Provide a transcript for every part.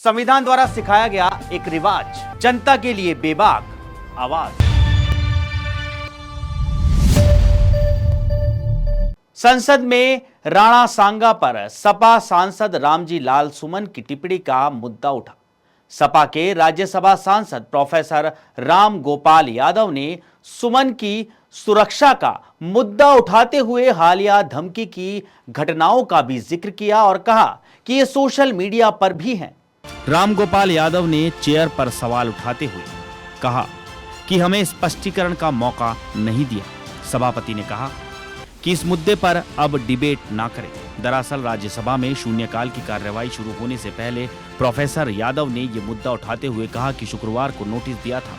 संविधान द्वारा सिखाया गया एक रिवाज, जनता के लिए बेबाक आवाज। संसद में राणा सांगा पर सपा सांसद रामजी लाल सुमन की टिप्पणी का मुद्दा उठा। सपा के राज्यसभा सांसद प्रोफेसर राम गोपाल यादव ने सुमन की सुरक्षा का मुद्दा उठाते हुए हालिया धमकी की घटनाओं का भी जिक्र किया और कहा कि ये सोशल मीडिया पर भी हैं। राम गोपाल यादव ने चेयर पर सवाल उठाते हुए कहा कि हमें स्पष्टीकरण का मौका नहीं दिया। सभापति ने कहा कि इस मुद्दे पर अब डिबेट ना करें। दरअसल राज्यसभा में शून्यकाल की कार्यवाही शुरू होने से पहले प्रोफेसर यादव ने ये मुद्दा उठाते हुए कहा कि शुक्रवार को नोटिस दिया था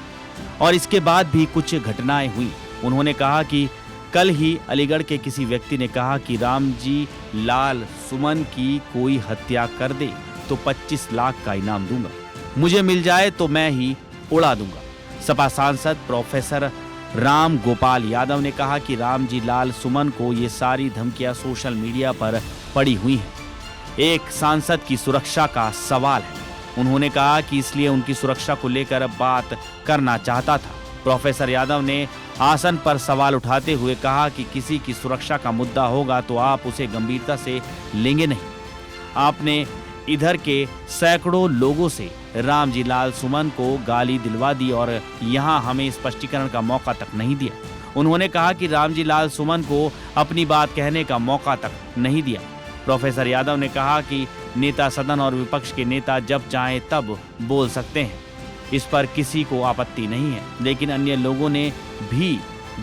और इसके बाद भी कुछ घटनाएं हुई। उन्होंने कहा कि कल ही अलीगढ़ के किसी व्यक्ति ने कहा कि रामजी लाल सुमन की कोई हत्या कर दे तो 25 लाख का इनाम दूंगा, मुझे मिल जाए तो मैं ही उड़ा दूंगा। सपा सांसद प्रोफेसर राम गोपाल यादव ने कहा कि रामजी लाल सुमन को ये सारी धमकियां सोशल मीडिया पर पड़ी हुई हैं। एक सांसद की सुरक्षा का सवाल है। उन्होंने कहा कि इसलिए उनकी सुरक्षा को लेकर बात करना चाहता था। प्रोफेसर यादव ने आसन पर सवाल उठाते हुए कहा कि किसी की सुरक्षा का मुद्दा होगा तो आप उसे गंभीरता से लेंगे नहीं। आपने इधर के सैकड़ों लोगों से रामजी लाल सुमन को गाली दिलवा दी और यहाँ हमें स्पष्टीकरण का मौका तक नहीं दिया। उन्होंने कहा कि रामजी लाल सुमन को अपनी बात कहने का मौका तक नहीं दिया। प्रोफेसर यादव ने कहा कि नेता सदन और विपक्ष के नेता जब चाहें तब बोल सकते हैं, इस पर किसी को आपत्ति नहीं है, लेकिन अन्य लोगों ने भी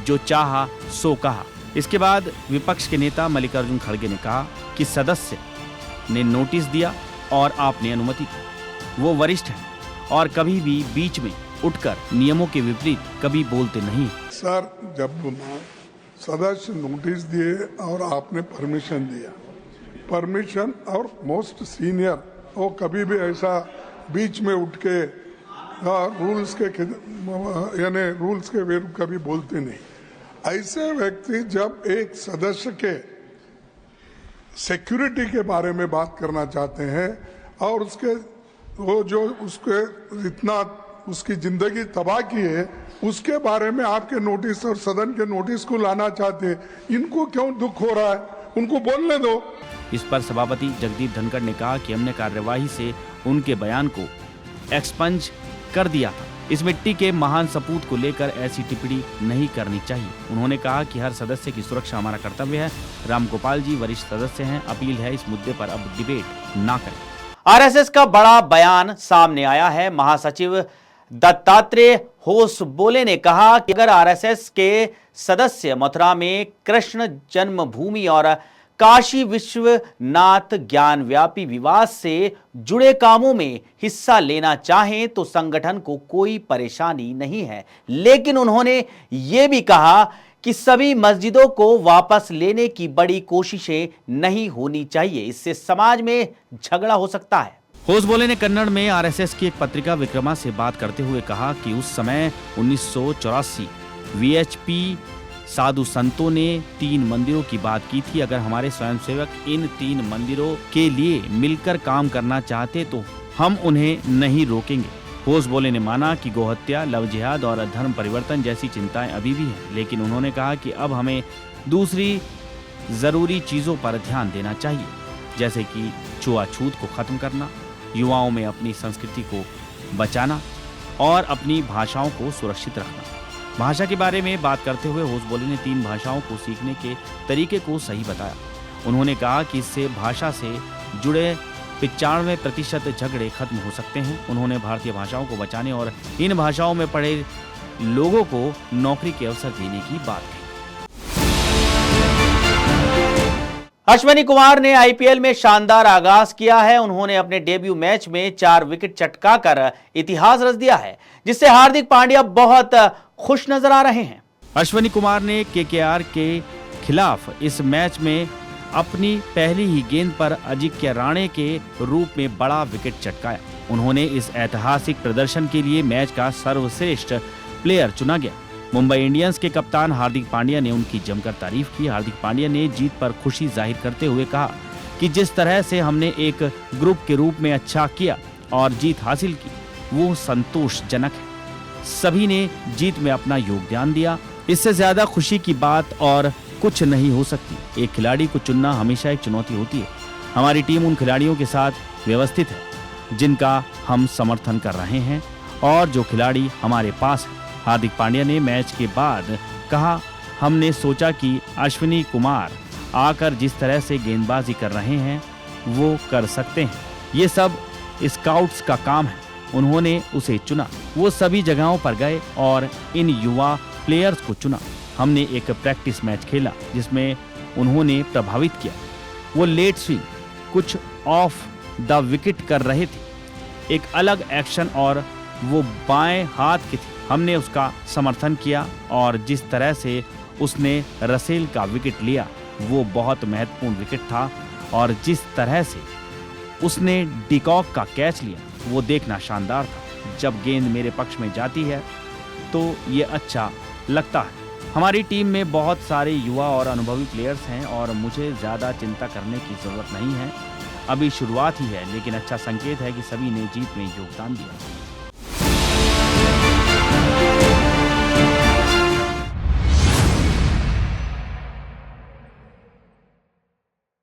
जो चाहा सो कहा। इसके बाद विपक्ष के नेता मल्लिकार्जुन खड़गे ने कहा कि सदस्य ने नोटिस दिया और आपने अनुमति दी। वो वरिष्ठ हैं और कभी भी बीच में उठकर नियमों के विपरीत कभी बोलते नहीं। सर, जब सदस्य नोटिस दिए और आपने परमिशन दिया, परमिशन और मोस्ट सीनियर वो कभी भी ऐसा बीच में उठ के रूल्स के विरुद्ध कभी बोलते नहीं। ऐसे व्यक्ति जब एक सदस्य के सिक्योरिटी के बारे में बात करना चाहते हैं और उसके वो जो उसके इतना उसकी जिंदगी तबाह की है उसके बारे में आपके नोटिस और सदन के नोटिस को लाना चाहते हैं, इनको क्यों दुख हो रहा है? उनको बोलने दो। इस पर सभापति जगदीप धनखड़ ने कहा कि हमने कार्यवाही से उनके बयान को एक्सपंज कर दिया था। इस मिट्टी के महान सपूत को लेकर ऐसी टिप्पणी नहीं करनी चाहिए। उन्होंने कहा कि हर सदस्य की सुरक्षा हमारा कर्तव्य है। राम गोपाल जी वरिष्ठ सदस्य हैं, अपील है इस मुद्दे पर अब डिबेट ना करें। आरएसएस का बड़ा बयान सामने आया है। महासचिव दत्तात्रेय होसबोले ने कहा कि अगर आरएसएस के सदस्य मथुरा में कृष्ण जन्मभूमि और काशी विश्वनाथ ज्ञान व्यापी विवाद से जुड़े कामों में हिस्सा लेना चाहें तो संगठन को कोई परेशानी नहीं है, लेकिन उन्होंने ये भी कहा कि सभी मस्जिदों को वापस लेने की बड़ी कोशिशें नहीं होनी चाहिए, इससे समाज में झगड़ा हो सकता है। होसबोले ने कन्नड़ में आरएसएस की एक पत्रिका विक्रमा से बात करते हुए कहा कि उस समय 1984 वीएचपी साधु संतों ने 3 मंदिरों की बात की थी। अगर हमारे स्वयंसेवक इन 3 मंदिरों के लिए मिलकर काम करना चाहते तो हम उन्हें नहीं रोकेंगे। होसबोले ने माना कि गोहत्या, लव जिहाद और धर्म परिवर्तन जैसी चिंताएं अभी भी हैं, लेकिन उन्होंने कहा कि अब हमें दूसरी जरूरी चीजों पर ध्यान देना चाहिए, जैसे कि छुआछूत को खत्म करना, युवाओं में अपनी संस्कृति को बचाना और अपनी भाषाओं को सुरक्षित रखना। भाषा के बारे में बात करते हुए होसबोले ने 3 भाषाओं को सीखने के तरीके को सही बताया। उन्होंने कहा कि इससे भाषा से जुड़े 95% झगड़े खत्म हो सकते हैं। उन्होंने भारतीय भाषाओं को बचाने और इन भाषाओं में पढ़े लोगों को नौकरी के अवसर देने की बात कही। अश्विनी कुमार ने आईपीएल में शानदार आगाज किया है। उन्होंने अपने डेब्यू मैच में 4 विकेट चटकाकर इतिहास रच दिया है, जिससे हार्दिक पांड्या बहुत खुश नजर आ रहे हैं। अश्विनी कुमार ने केकेआर के खिलाफ इस मैच में अपनी पहली ही गेंद पर अजिंक्य राणे के रूप में बड़ा विकेट चटकाया। उन्होंने इस ऐतिहासिक प्रदर्शन के लिए मैच का सर्वश्रेष्ठ प्लेयर चुना गया। मुंबई इंडियंस के कप्तान हार्दिक पांड्या ने उनकी जमकर तारीफ की। हार्दिक पांड्या ने जीत पर खुशी जाहिर करते हुए कहा कि जिस तरह से हमने एक ग्रुप के रूप में अच्छा किया और जीत हासिल की वो संतोषजनक है। सभी ने जीत में अपना योगदान दिया। इससे ज्यादा खुशी की बात और कुछ नहीं हो सकती। एक खिलाड़ी को चुनना हमेशा एक चुनौती होती है। हमारी टीम उन खिलाड़ियों के साथ व्यवस्थित है जिनका हम समर्थन कर रहे हैं और जो खिलाड़ी हमारे पास है। हार्दिक पांड्या ने मैच के बाद कहा, हमने सोचा कि अश्विनी कुमार आकर जिस तरह से गेंदबाजी कर रहे हैं वो कर सकते हैं। ये सब स्काउट्स का काम है। उन्होंने उसे चुना। वो सभी जगहों पर गए और इन युवा प्लेयर्स को चुना। हमने एक प्रैक्टिस मैच खेला जिसमें उन्होंने प्रभावित किया। वो लेट स्विंग, कुछ ऑफ द विकेट कर रहे थे, एक अलग एक्शन और वो बाएं हाथ के थे। हमने उसका समर्थन किया और जिस तरह से उसने रसेल का विकेट लिया वो बहुत महत्वपूर्ण विकेट था और जिस तरह से उसने डिकॉक का कैच लिया वो देखना शानदार था। जब गेंद मेरे पक्ष में जाती है तो ये अच्छा लगता है। हमारी टीम में बहुत सारे युवा और अनुभवी प्लेयर्स हैं और मुझे ज़्यादा चिंता करने की ज़रूरत नहीं है। अभी शुरुआत ही है, लेकिन अच्छा संकेत है कि सभी ने जीत में योगदान दिया।